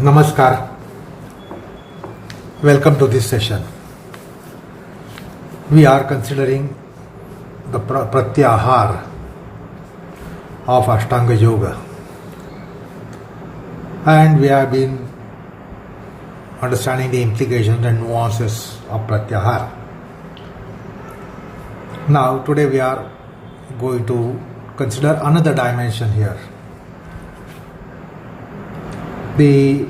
Namaskar. Welcome to this session. We are considering the Pratyahara of Ashtanga Yoga, and we have been understanding the implications and nuances of Pratyahara. Now today we are going to consider another dimension here. The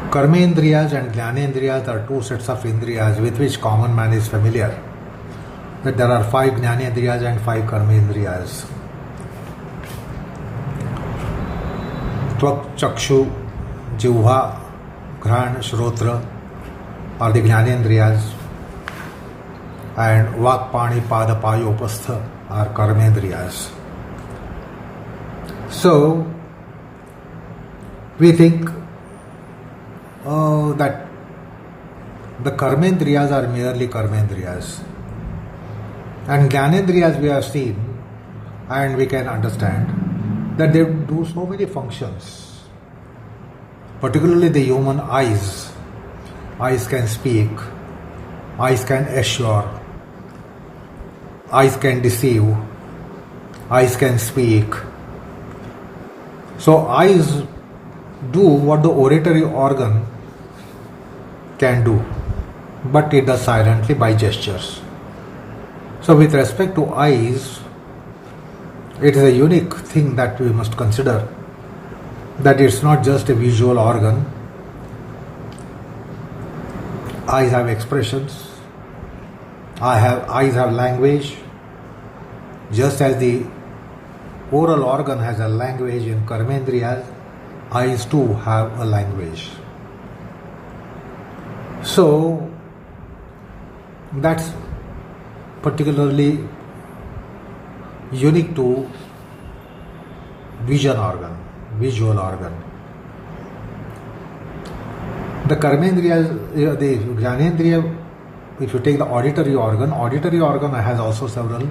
Karmendriyas and Jnanendriyas are two sets of indriyas with which common man is familiar. That there are 5 Jnanendriyas and 5 Karmendriyas. Tvak, Chakshu, Jivha, Ghrana, Shrotra are the Jnanendriyas, and Vak, Pani, Pada, Payo, Upastha are Karmendriyas. So, we think that the Karmendriyas are merely Karmendriyas, and Jnanendriyas we have seen and we can understand that they do so many functions, particularly the human eyes. Eyes can speak, eyes can assure, eyes can deceive, eyes can speak. So eyes do what the auditory organ can do, but it does silently by gestures. So with respect to eyes, it is a unique thing that we must consider, that it's not just a visual organ. Eyes have expressions, eyes have language, just as the oral organ has a language in Karmendriyas, eyes too have a language. So that's particularly unique to visual organ. The Karmendriyas, the Jnanendriya, if you take the auditory organ has also several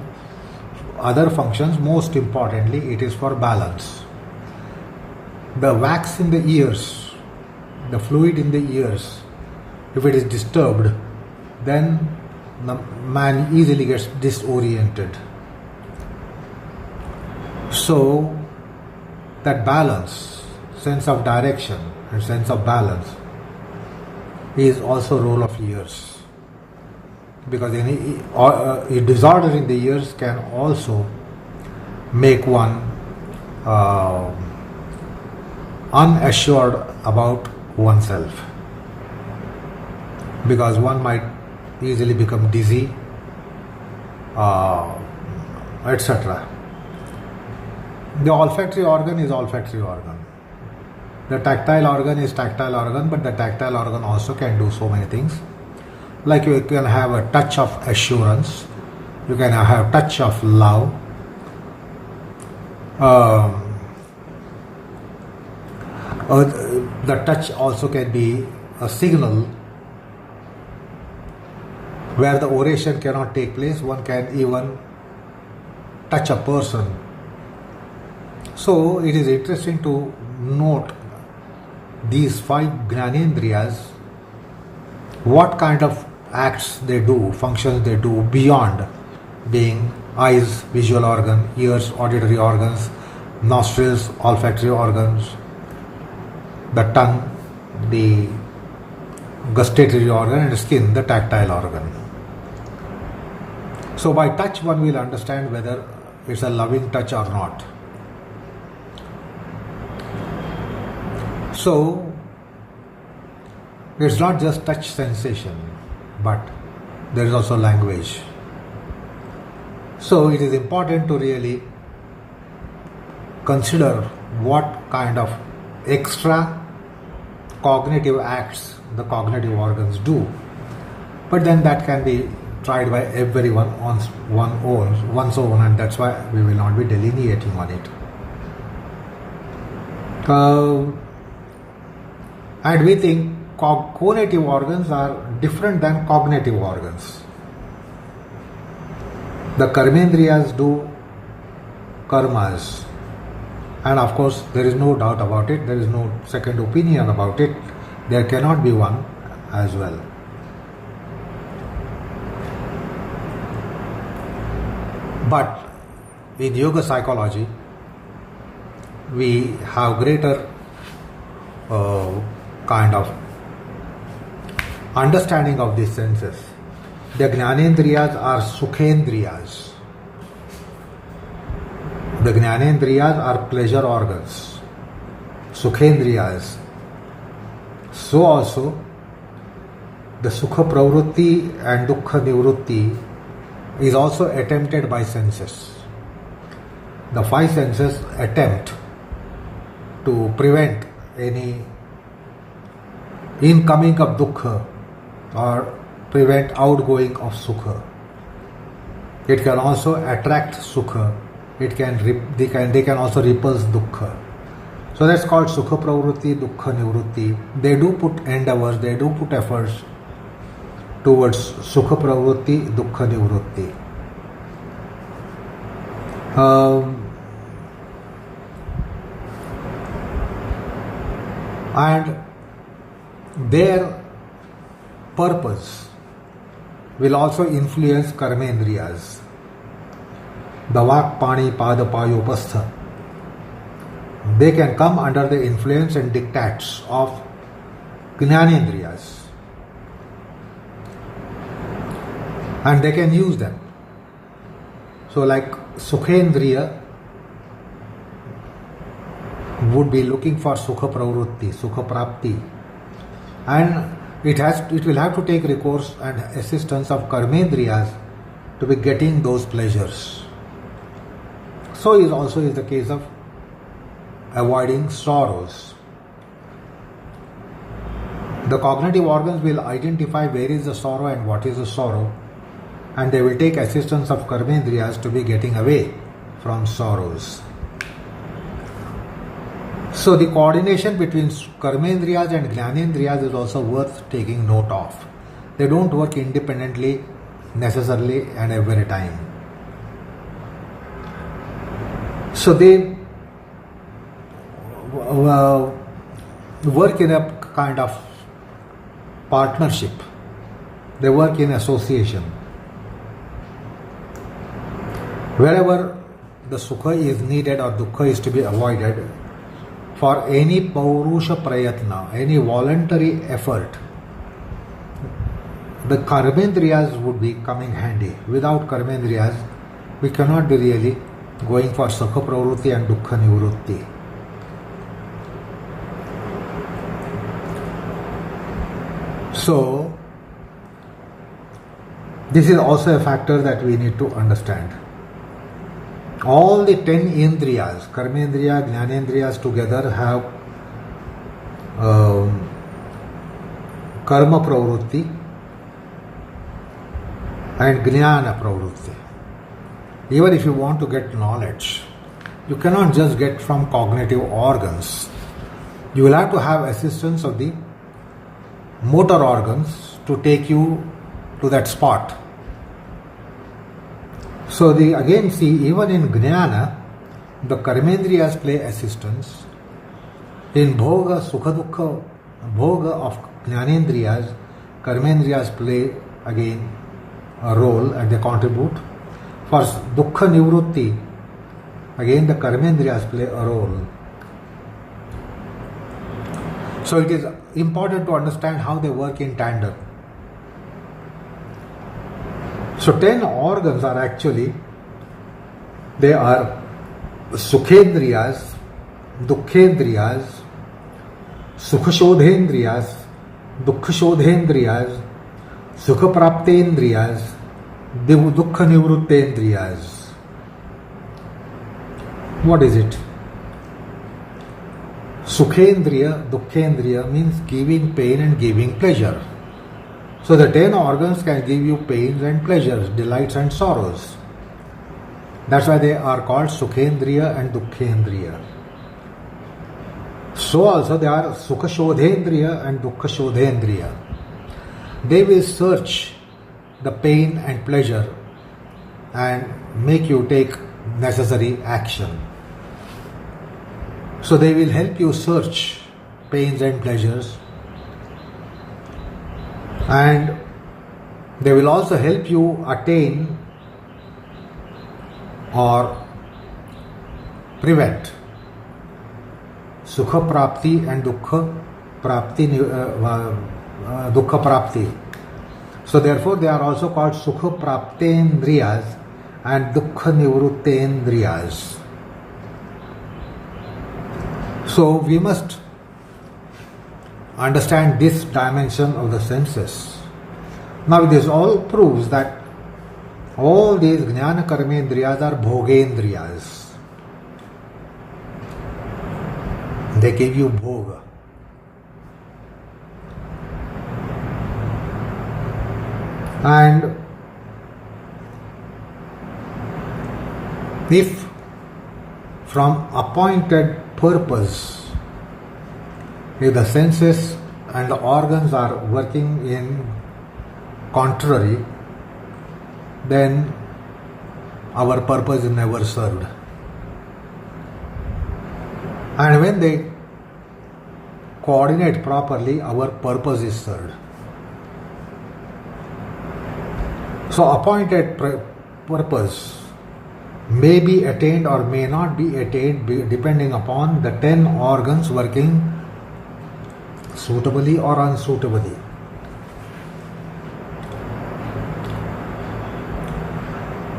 other functions. Most importantly, it is for balance. The wax in the ears, the fluid in the ears, if it is disturbed, then the man easily gets disoriented. So that balance, sense of direction and sense of balance is also role of ears, because a disorder in the ears can also make one unassured about oneself, because one might easily become dizzy, etc. The olfactory organ is olfactory organ. The tactile organ is tactile organ, but the tactile organ also can do so many things. Like you can have a touch of assurance, you can have touch of love, the touch also can be a signal where the oration cannot take place. One can even touch a person. So it is interesting to note these 5 Jnanendriyas, what kind of acts they do, functions they do beyond being eyes, visual organ, ears, auditory organs, nostrils, olfactory organs, the tongue, the gustatory organ, and skin, the tactile organ. So by touch one will understand whether it's a loving touch or not. So it's not just touch sensation, but there is also language. So it is important to really consider what kind of extra cognitive acts the cognitive organs do. But then that can be tried by everyone on one's own, and that's why we will not be delineating on it. And we think conative organs are different than cognitive organs. The Karmendriyas do karmas, And of course, there is no doubt about it, there is no second opinion about it, there cannot be one as well. But in yoga psychology, we have greater kind of understanding of these senses. The Jnanendriyas are Sukhendriyas. The Jnanendriyas are pleasure organs, Sukhendriyas. So also, the Sukha pravritti and Dukha nivrutti is also attempted by senses. The five senses attempt to prevent any incoming of Dukha or prevent outgoing of Sukha. It can also attract Sukha. They can also repulse Dukha. So that's called Sukha pravritti, Dukha nivrutti. They do put endeavors, they do put efforts towards Sukha pravritti, Dukha nivrutti. And their purpose will also influence Karmendriyas. The Vak, Pani, Pada, Payopastha. They can come under the influence and diktats of Jnanendriyas. And they can use them. So like Sukhendriya would be looking for Sukha pravritti, Sukha prapti. And it will have to take recourse and assistance of Karmendriyas to be getting those pleasures. So is also the case of avoiding sorrows. The cognitive organs will identify where is the sorrow and what is the sorrow, and they will take assistance of Karmendriyas to be getting away from sorrows. So the coordination between Karmendriyas and Jnanendriyas is also worth taking note of. They don't work independently necessarily and every time. So they work in a kind of partnership. They work in association. Wherever the Sukha is needed or Dukha is to be avoided, for any paurusha prayatna, any voluntary effort, the Karmendriyas would be coming handy. Without Karmendriyas, we cannot be really going for Sukha pravritti and Dukha nivrutti. So, this is also a factor that we need to understand. All the 10 Indriyas, Karmendriya, Jnanendriyas together have Karma pravritti and Jnana pravritti. Even if you want to get knowledge, you cannot just get from cognitive organs. You will have to have assistance of the motor organs to take you to that spot. So again see, even in Jnana, the Karmendriyas play assistance. In Bhoga, Sukha Dukha, Bhoga of Jnanendriyas, Karmendriyas play again a role and they contribute. For Dukha nivrutti, again the Karmendriyas play a role. So it is important to understand how they work in tandem. So 10 organs are actually, they are Sukhendriyas, Dukhendriyas, Sukhashodhendriyas, Dukhashodhendriyas, Sukha praptendriyas, Dukha nivruttendriyas. What is it? Sukhendriya, Dukhendriya means giving pain and giving pleasure. So the 10 organs can give you pains and pleasures, delights and sorrows. That's why they are called Sukhendriya and Dukhendriya. So also they are Sukhashodhendriya and Dukhashodhendriya. They will search the pain and pleasure and make you take necessary action. So they will help you search pains and pleasures, and they will also help you attain or prevent Sukha prapti and Dukha prapti. So therefore they are also called Sukha praptendriyas and dukhendriyas. So we must understand this dimension of the senses. Now this all proves that all these Jnana Karmendriyas are bhogendriyas. They give you bhoga. And if from appointed purpose, if the senses and the organs are working in contrary, then our purpose is never served. And when they coordinate properly, our purpose is served. So appointed purpose may be attained or may not be attained depending upon the 10 organs working suitably or unsuitably.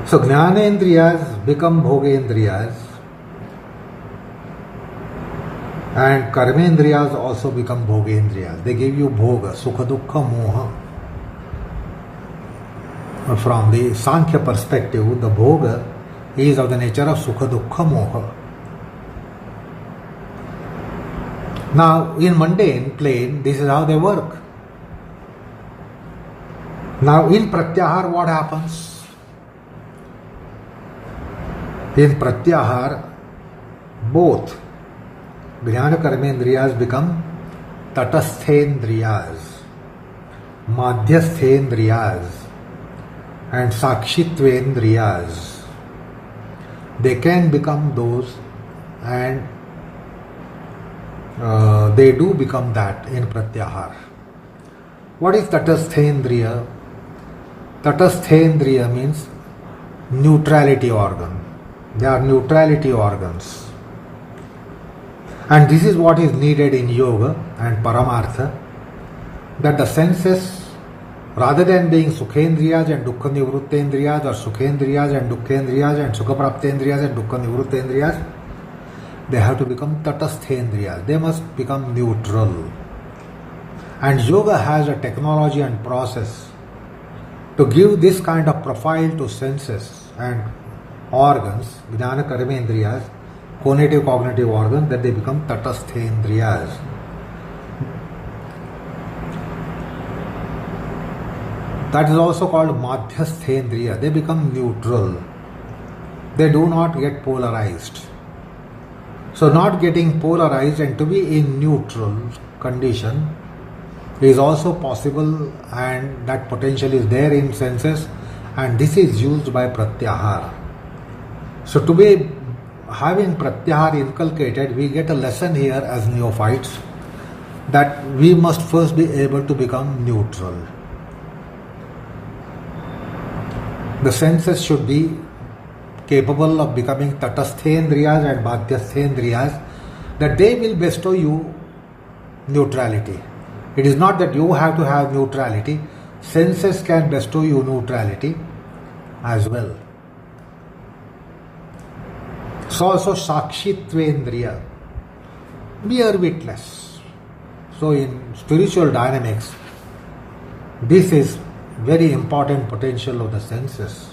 So Jnanendriyas become bhogendriyas and Karmendriyas also become bhogendriyas. They give you bhoga, Sukha, Dukha, Moha. From the Sankhya perspective, the bhoga is of the nature of Sukha, Dukha, Moha. Now, in mundane plane, this is how they work. Now, in Pratyahara, what happens? In Pratyahara, both Jnana Karmendriyas become Tatahsthendriyas, Madhyasthendriyas, and Sakhitvendriyas. They can become those, and they do become that in Pratyahara. What is Tatahsthendriya? Tatahsthendriya means neutrality organ. They are neutrality organs. And this is what is needed in yoga and paramartha, that the senses, rather than being Sukhendriyas and nivruttendriyas or Sukhendriyas and dukhendriyas and Sukha praptendriyas and nivruttendriyas, they have to become Tatahsthendriyas. They must become neutral. And yoga has a technology and process to give this kind of profile to senses and organs, Jnana Karmendriyas, conative cognitive organs, that they become Tatahsthendriyas. That is also called Madhyasthendriya. They become neutral. They do not get polarized. So not getting polarized and to be in neutral condition is also possible, and that potential is there in senses, and this is used by Pratyahara. So to be having Pratyahara inculcated, we get a lesson here as neophytes that we must first be able to become neutral. The senses should be capable of becoming Tatahsthendriyas and Madhyasthendriyas, that they will bestow you neutrality. It is not that you have to have neutrality, senses can bestow you neutrality as well. So also Sakhitvendriya, mere witness. So in spiritual dynamics, this is very important potential of the senses,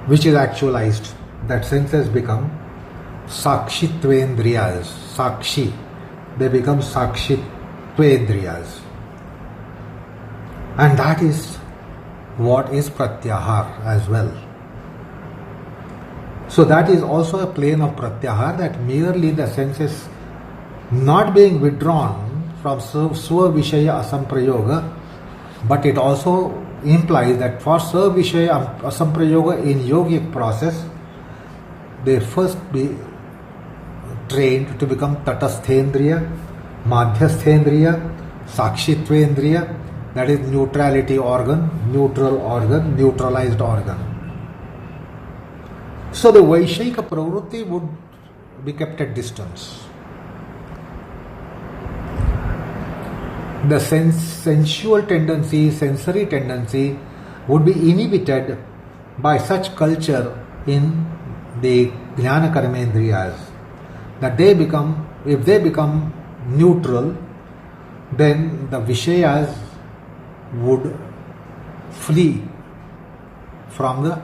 which is actualized, that senses become Sakhitvendriyas, Sakshi, they become Sakhitvendriyas. And that is what is Pratyahara as well. So that is also a plane of Pratyahara, that merely the senses not being withdrawn from swa-vishaya asamprayoga, but it also implies that for swa-vishaya asamprayoga in yogic process, they first be trained to become Tatahsthendriya, Madhyasthendriya, Sakhitvendriya, that is neutrality organ, neutral organ, neutralized organ. So the Vaishayika pravritti would be kept at distance. The sensual tendency, sensory tendency would be inhibited by such culture in the Jnana Karmendriyas, that if they become neutral, then the vishayas would flee from the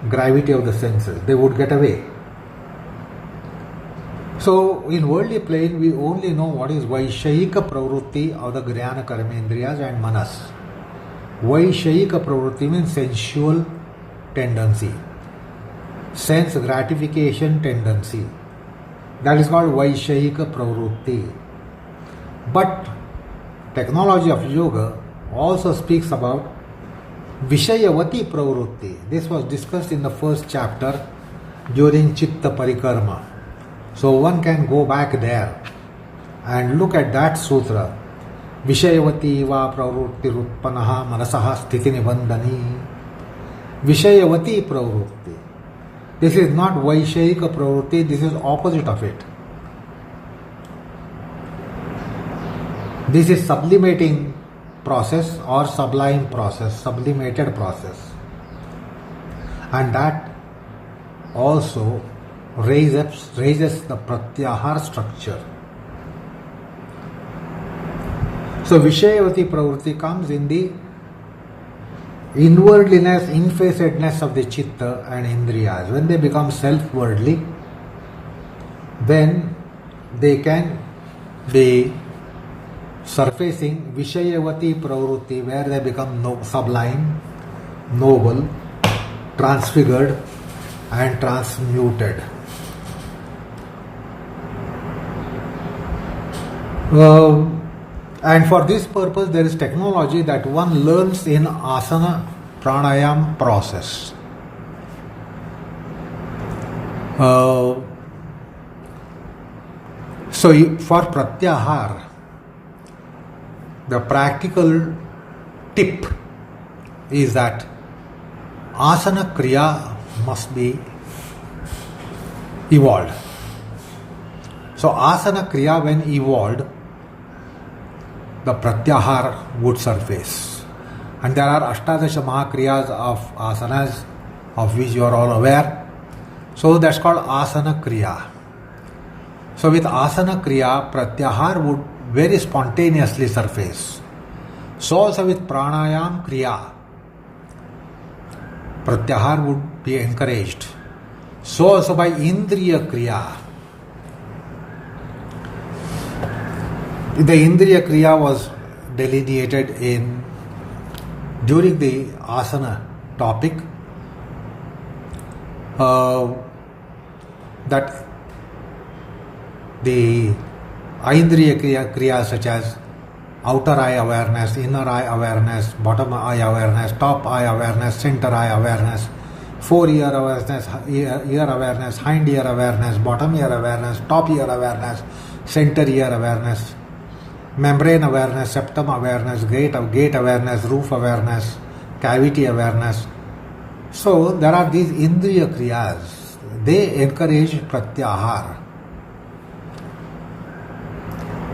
gravity of the senses. They would get away. So in worldly plane, we only know what is Vaishayika pravritti of the Jnana Karmendriyas and Manas. Vaishayika pravritti means sensual tendency, sense gratification tendency. That is called Vaishayika pravritti. But technology of yoga also speaks about Vishayavati pravritti. This was discussed in the first chapter during Chitta Parikarma. So one can go back there and look at that sutra. Vishayavati va pravritti rutpanaha manasaha sthiti nibandhani. Vishayavati pravritti. This is not Vaishayika pravritti, this is opposite of it. This is sublimating process or sublime process, sublimated process. And that also raises the Pratyahara structure. So Vishayavati pravritti comes in the inwardliness, infacedness of the chitta and indriyas. When they become self-worldly, then they can be surfacing Vishayavati pravritti, where they become sublime, noble, transfigured and transmuted. And for this purpose there is technology that one learns in asana pranayam process. So for Pratyahara, the practical tip is that asana kriya must be evolved. So asana kriya when evolved, the pratyahara would surface. And there are Ashtadasha Mahakriyas of asanas, of which you are all aware. So that's called asana kriya. So with asana kriya, pratyahara would very spontaneously surface. So also with pranayam kriya, pratyahara would be encouraged. So also by indriya kriya. The indriya kriya was delineated during the asana topic, that the indriya kriya such as outer eye awareness, inner eye awareness, bottom eye awareness, top eye awareness, center eye awareness, fore ear awareness, ear awareness, hind ear awareness, bottom ear awareness, top ear awareness, center ear awareness, membrane awareness, septum awareness, gate awareness, roof awareness, cavity awareness. So there are these indriya kriyas. They encourage pratyahara.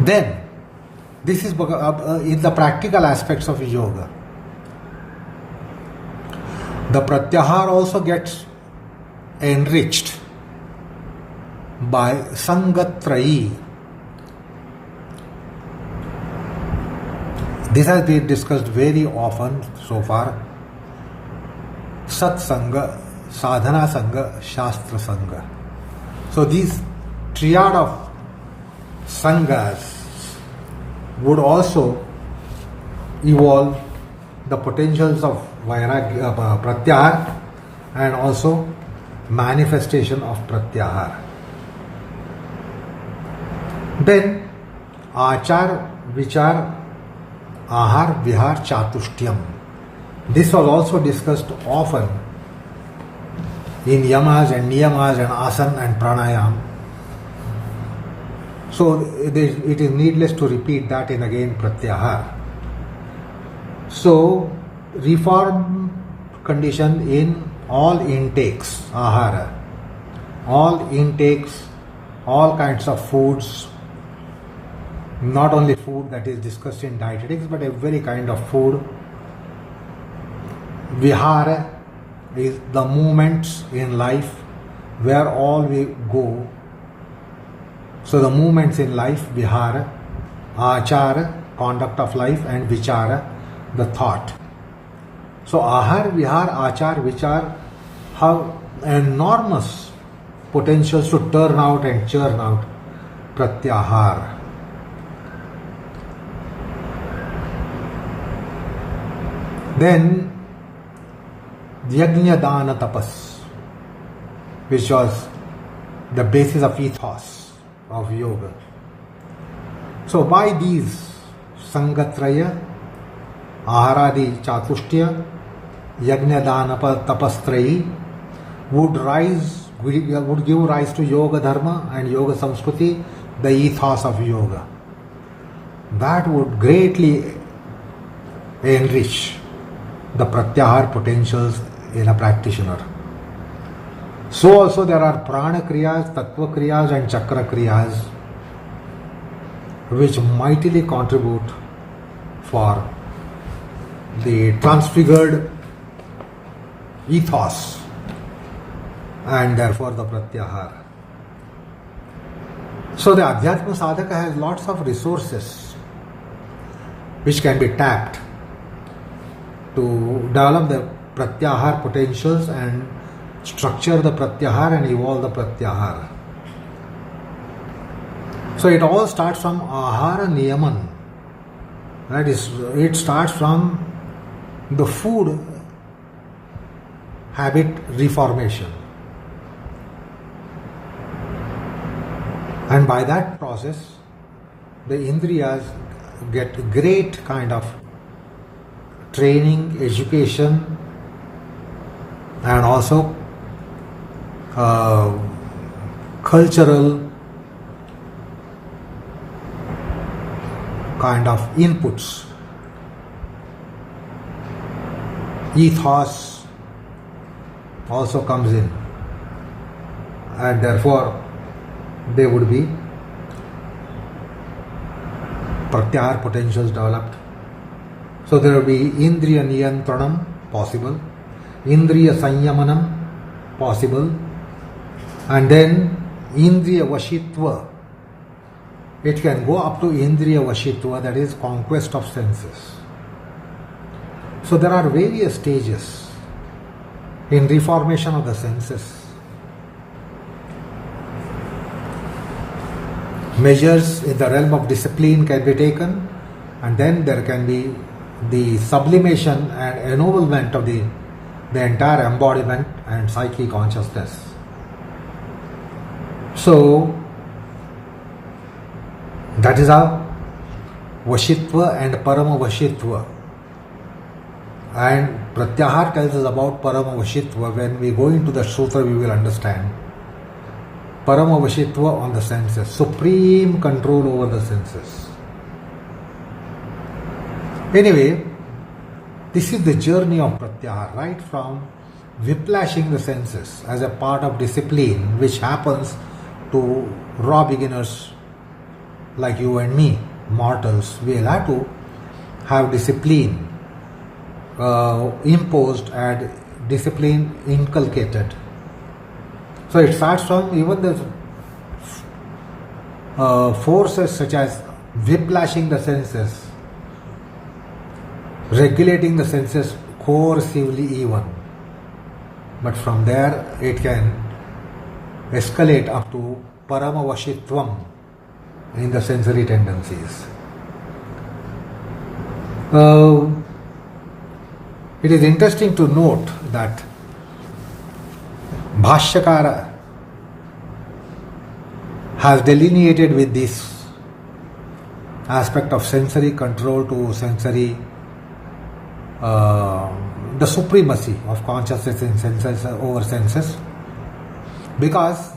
Then, this is in the practical aspects of yoga. The pratyahara also gets enriched by sangatrayi. This has been discussed very often so far. Satsanga, sadhana sanga, shastra sanga. So these triad of sangas would also evolve the potentials of vairagya, pratyahara, and also manifestation of pratyahara. Then achar, vichar, ahar, vihar, chatushyam. This was also discussed often in yamas and niyamas and asana and pranayam. So it is needless to repeat that in again Pratyahara. So reform condition in all intakes, ahara, all intakes, all kinds of foods, not only food that is discussed in dietetics, but every kind of food. Vihara is the movements in life where all we go. So the movements in life, vihara, achara, conduct of life, and vichara, the thought. So ahar, vihar, achar, vichar have enormous potentials to turn out and churn out pratyahara. Then yajna dana tapas, which was the basis of ethos of yoga. So by these sangatraya, aharadi chatushtya, yajna dana tapastrayi would give rise to yoga dharma and yoga samskruti, the ethos of yoga. That would greatly enrich the pratyahara potentials in a practitioner. So also there are prana kriyas, tattva kriyas and chakra kriyas which mightily contribute for the transfigured ethos and therefore the pratyahara. So the Adhyatma sadhaka has lots of resources which can be tapped to develop the pratyahara potentials and structure the pratyahara and evolve the pratyahara. So it all starts from ahara niyaman. That is, it starts from the food habit reformation. And by that process, the indriyas get great kind of training, education, and also cultural kind of inputs. Ethos also comes in, and therefore there would be pratyahara potentials developed. So there will be indriya niyantranam possible, indriya sanyamanam possible, and then indriya vashitva. It can go up to indriya vashitva, that is conquest of senses. So there are various stages in reformation of the senses. Measures in the realm of discipline can be taken, and then there can be the sublimation and ennoblement of the entire embodiment and psyche consciousness. So that is how Vashitva and Parama Vashitva. And Pratyahara tells us about Parama Vashitva. When we go into the Sutra, we will understand. Parama Vashitva on the senses, supreme control over the senses. Anyway, this is the journey of Pratyahara, right from whiplashing the senses as a part of discipline, which happens to raw beginners like you and me, mortals. We will have to have discipline imposed and discipline inculcated. So it starts from even the forces such as whiplashing the senses, regulating the senses coercively even. But from there it can escalate up to paramavashitvam in the sensory tendencies. It is interesting to note that Bhashyakara has delineated with this aspect of sensory control to sensory, the supremacy of consciousness in senses over senses, because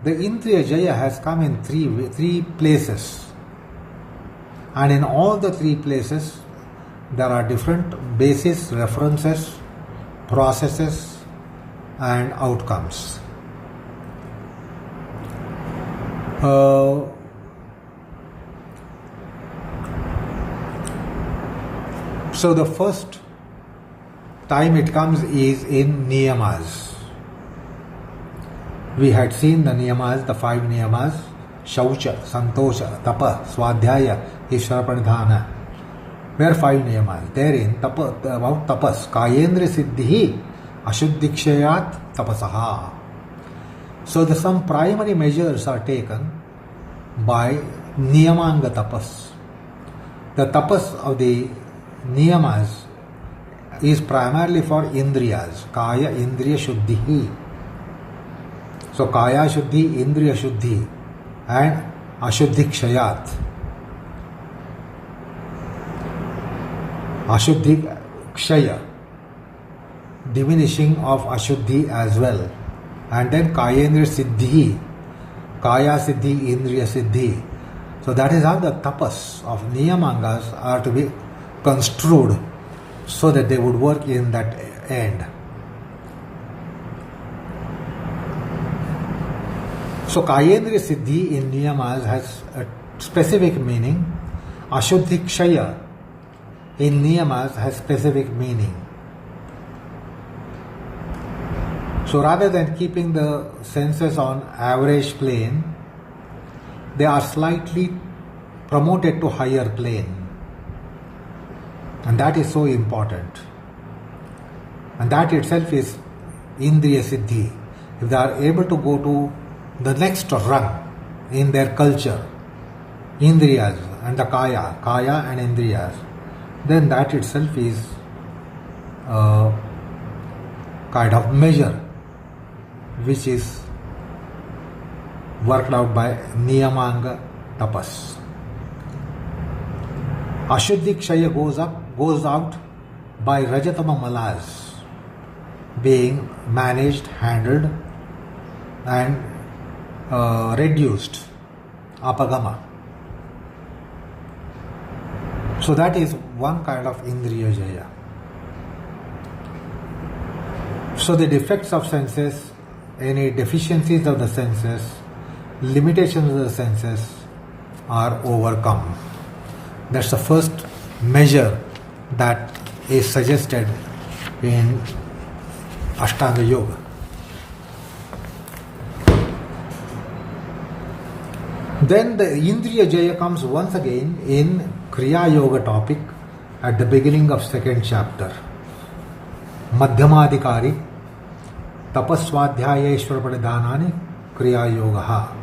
the Indriya Jaya has come in three places, and in all the three places there are different bases, references, processes and outcomes. So the first time it comes is in niyamas. We had seen the niyamas, the 5 niyamas: Shaucha, Santosha, Tapa, Swadhyaya, Ishvara Pranidhana. Where 5 niyamas. Therein, about tapas, Kayendriya Siddhi, Ashuddhikshayat, Tapasaha. So some primary measures are taken by niyamanga tapas. The tapas of the niyamas is primarily for indriyas, Kaya, Indriya, Shuddhi. So Kaya Shuddhi, Indriya Shuddhi and Ashuddhikshayat. Ashuddhikshaya, diminishing of Ashuddhi as well. And then Kayendriya Siddhi, Kaya Siddhi, Indriya Siddhi. So that is how the tapas of niyamangas are to be construed so that they would work in that end. So Kayendriya Siddhi in niyamas has a specific meaning. Ashuddhikshaya in niyamas has specific meaning. So rather than keeping the senses on average plane, they are slightly promoted to higher plane. And that is so important. And that itself is Indriya Siddhi. If they are able to go to the next rung in their culture, Indriyas and the Kaya and Indriyas, then that itself is a kind of measure which is worked out by niyamanga tapas. Ashuddhikshaya goes out by Rajatama malas being managed, handled and reduced, apagama. So that is one kind of Indriya Jaya. So the defects of senses, any deficiencies of the senses, limitations of the senses are overcome. That's the first measure that is suggested in Ashtanga Yoga. Then the Indriya Jaya comes once again in Kriya Yoga topic at the beginning of 2nd chapter. Madhyamadhikari Tapaswadhyaya Ishvara Pranidhanani Kriya Yoga.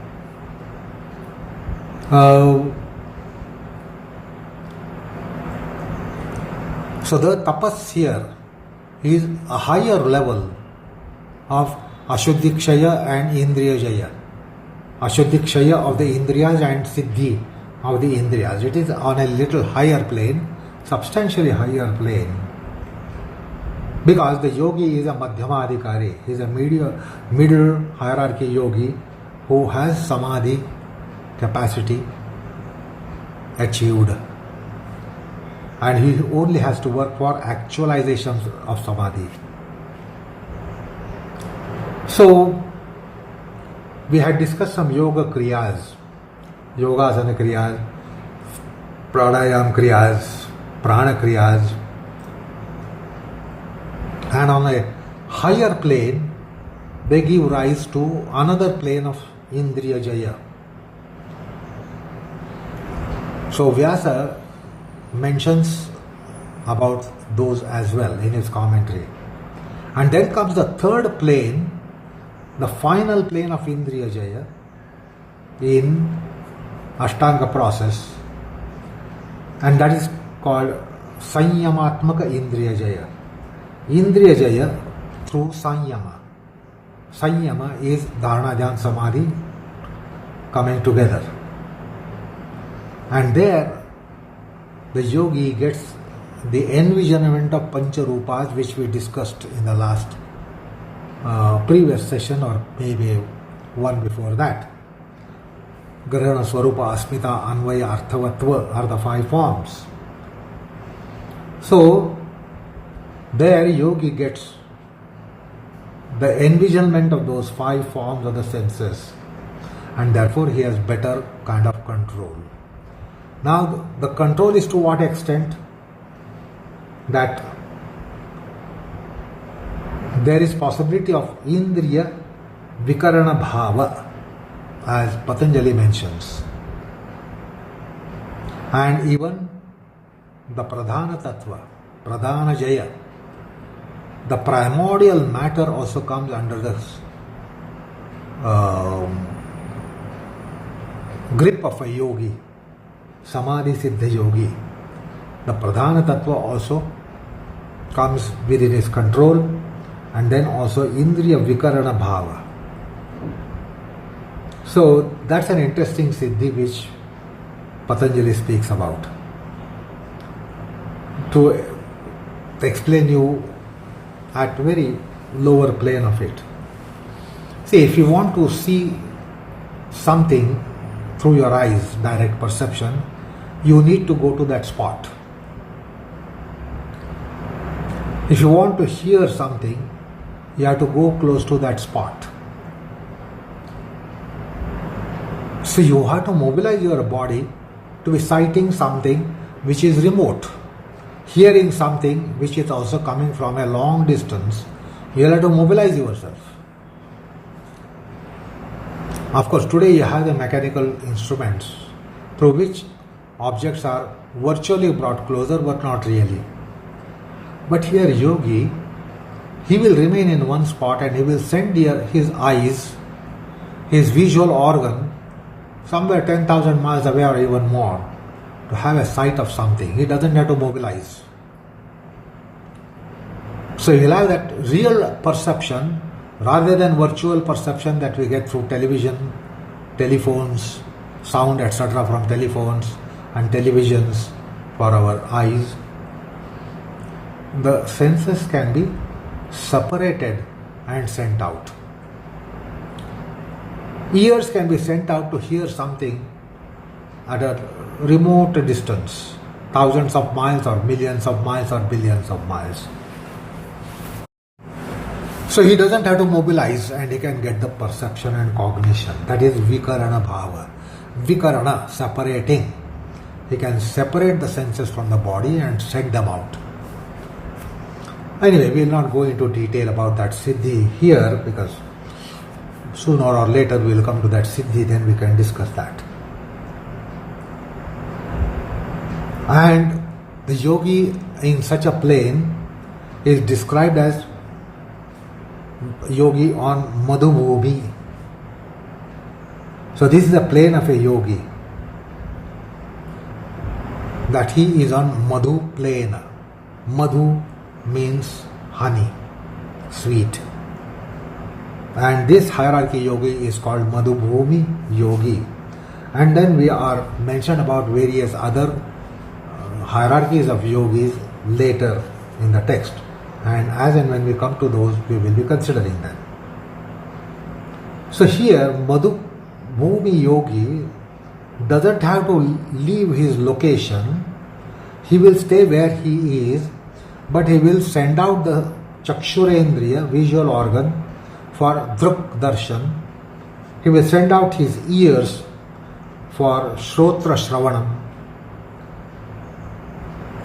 So the tapas here is a higher level of Ashuddhikshaya and Indriya Jaya. Ashuddhikshaya of the Indriyas and Siddhi of the Indriyas. It is on a little higher plane, substantially higher plane. Because the yogi is a Madhyamadhikari, he is a middle hierarchy yogi who has samadhi capacity achieved. And he only has to work for actualization of samadhi. So, we had discussed some yoga kriyas, yogasana kriyas, pranayam kriyas, prana kriyas, and on a higher plane, they give rise to another plane of Indriya Jaya. So Vyasa mentions about those as well in his commentary. And then comes the third plane, the final plane of Indriya Jaya in Ashtanga process, and that is called Sanyamatmaka Indriya Jaya. Indriya Jaya through Sanyama. Sanyama is Dharana, Dhyan, Samadhi coming together. And there the yogi gets the envisionment of Pancharupas, which we discussed in the last previous session or maybe one before that. Grahana, Swarupa, Asmita, Anvaya, Arthavatva are the 5 forms. So, there yogi gets the envisionment of those 5 forms of the senses, and therefore he has better kind of control. Now, the control is to what extent? That there is possibility of Indriya Vikarana Bhava, as Patanjali mentions, and even the Pradhana Tattva, Pradhana Jaya, the primordial matter also comes under this grip of a yogi, Samadhi Siddha yogi. The Pradhana Tattva also comes within his control, and then also Indriya Vikarana Bhava. So that's an interesting siddhi which Patanjali speaks about. To explain you at very lower plane of it. See, if you want to see something through your eyes, direct perception, you need to go to that spot. If you want to hear something, you have to go close to that spot. So you have to mobilize your body to be sighting something which is remote, hearing something which is also coming from a long distance. You have to mobilize yourself. Of course, today you have the mechanical instruments through which objects are virtually brought closer, but not really. But here yogi, he will remain in one spot and he will send his eyes, his visual organ, somewhere 10,000 miles away or even more, to have a sight of something. He doesn't have to mobilize. So he'll have that real perception rather than virtual perception that we get through television, telephones, sound, etc. from telephones and televisions for our eyes. The senses can be separated and sent out. Ears can be sent out to hear something at a remote distance, thousands of miles or millions of miles or billions of miles. So he doesn't have to mobilize and he can get the perception and cognition. That is Vikarana Bhava. Vikarana, separating. He can separate the senses from the body and send them out. Anyway, we will not go into detail about that siddhi here, because sooner or later we will come to that siddhi, then we can discuss that. And the yogi in such a plane is described as yogi on Madhubhumi. So this is the plane of a yogi, that he is on Madhu plane. Madhu means honey, sweet. And this hierarchy yogi is called Madhubhumi yogi. And then we are mentioned about various other hierarchies of yogis later in the text. And as and when we come to those, we will be considering them. So here, Madhubhumi yogi doesn't have to leave his location. He will stay where he is, but he will send out the Chakshurendriya, visual organ, for Druk Darshan. He will send out his ears for Shrotra Shravanam.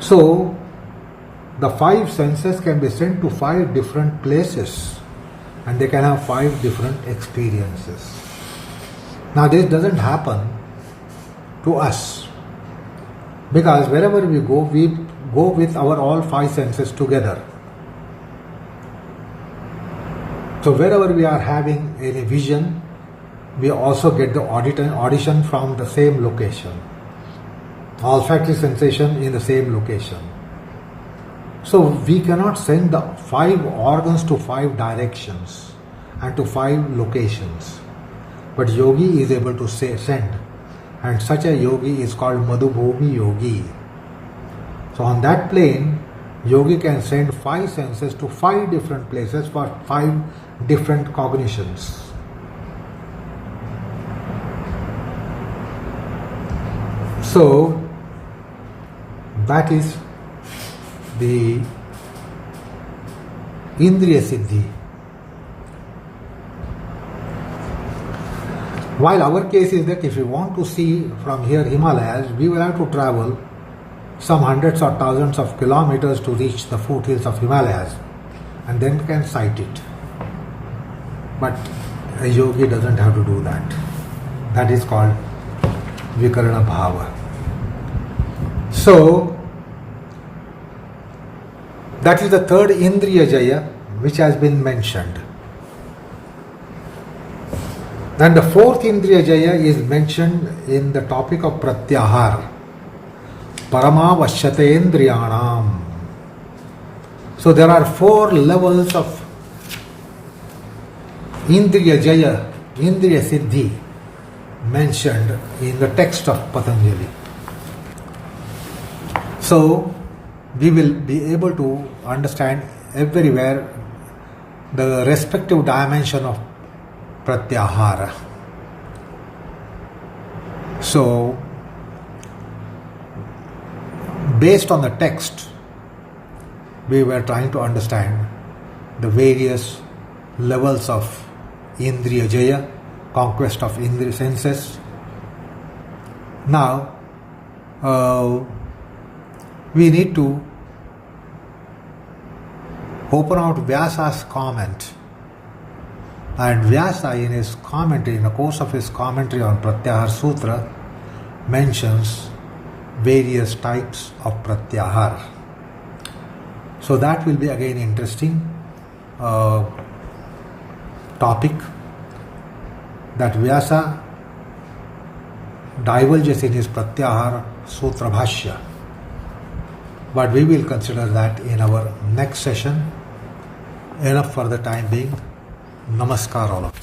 So, the 5 senses can be sent to 5 different places and they can have 5 different experiences. Now, this doesn't happen to us, because wherever we go with our all 5 senses together. So wherever we are having any vision, we also get the audition from the same location. Olfactory sensation in the same location. So we cannot send the 5 organs to 5 directions and to 5 locations. But yogi is able to send. And such a yogi is called Madhubhumi yogi. So on that plane, yogi can send 5 senses to 5 different places for 5 different cognitions. So that is the Indriya Siddhi. While our case is that if we want to see from here Himalayas, we will have to travel some hundreds or thousands of kilometers to reach the foothills of Himalayas, and then can sight it. But a yogi doesn't have to do that. That is called Vikarana Bhava. So that is the third Indriya Jaya which has been mentioned. Then the fourth Indriya Jaya is mentioned in the topic of Pratyahara. Paramavashyatendriyanam. So there are 4 levels of Indriya Jaya, Indriya Siddhi mentioned in the text of Patanjali. So we will be able to understand everywhere the respective dimension of Pratyahara. So based on the text, we were trying to understand the various levels of Indriya Jaya, conquest of Indriya senses. Now, we need to open out Vyasa's comment. And Vyasa in his commentary, in the course of his commentary on Pratyahara Sutra, mentions various types of Pratyahara. So that will be again interesting topic that Vyasa divulges in his Pratyahara Sutra Bhashya. But we will consider that in our next session. Enough for the time being. Namaskar all of you.